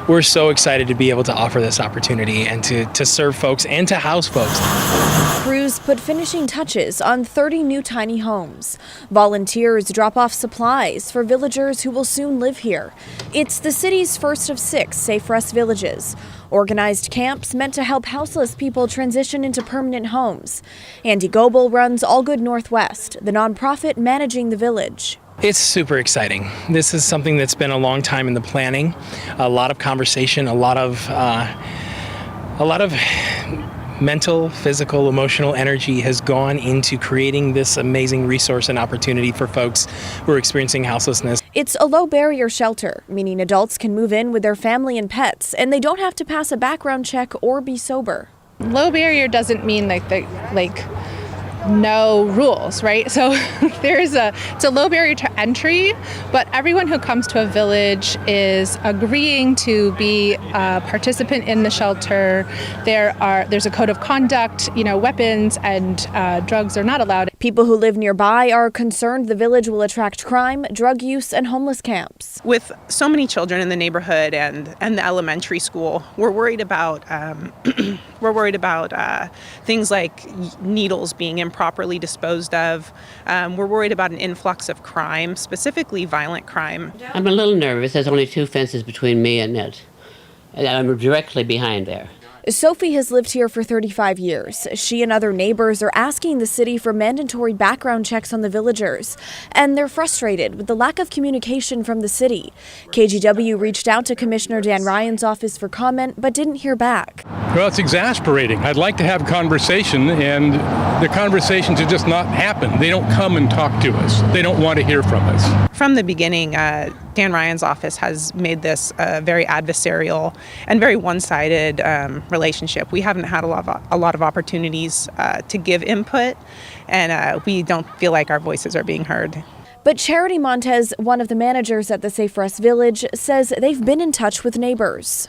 we're so excited to be able to offer this opportunity and to serve folks and to house folks. Crews put finishing touches on 30 new tiny homes. Volunteers drop off supplies for villagers who will soon live here. It's the city's first of 6 Safe Rest villages. Organized camps meant to help houseless people transition into permanent homes. Andy Goebel runs All Good Northwest, the nonprofit managing the village. It's super exciting. This is something that's been a long time in the planning, a lot of conversation, a lot of mental, physical, emotional energy has gone into creating this amazing resource and opportunity for folks who are experiencing houselessness. It's a low barrier shelter, meaning adults can move in with their family and pets, and they don't have to pass a background check or be sober. Low barrier doesn't mean no rules, right? So it's a low barrier to entry, but everyone who comes to a village is agreeing to be a participant in the shelter. There's a code of conduct, weapons and drugs are not allowed. People who live nearby are concerned the village will attract crime, drug use, and homeless camps. With so many children in the neighborhood and the elementary school, we're worried about things like needles being improperly disposed of. We're worried about an influx of crime, specifically violent crime. I'm a little nervous. There's only 2 fences between me and it. And I'm directly behind there. Sophie has lived here for 35 years. She and other neighbors are asking the city for mandatory background checks on the villagers, and they're frustrated with the lack of communication from the city. KGW reached out to Commissioner Dan Ryan's office for comment, but didn't hear back. Well, it's exasperating. I'd like to have conversation, and the conversations have just not happened. They don't come and talk to us. They don't want to hear from us. From the beginning, Dan Ryan's office has made this a very adversarial and very one-sided relationship. We haven't had a lot of opportunities to give input, and we don't feel like our voices are being heard. But Charity Montez, one of the managers at the Safe Rest Village, says they've been in touch with neighbors.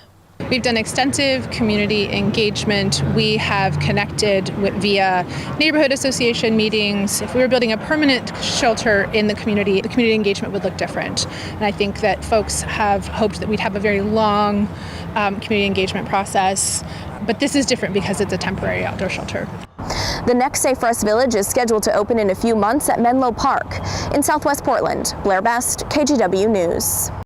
We've done extensive community engagement. We have connected via neighborhood association meetings. If we were building a permanent shelter in the community engagement would look different. And I think that folks have hoped that we'd have a very long community engagement process. But this is different because it's a temporary outdoor shelter. The next Safe Rest Village is scheduled to open in a few months at Menlo Park in Southwest Portland. Blair Best, KGW News.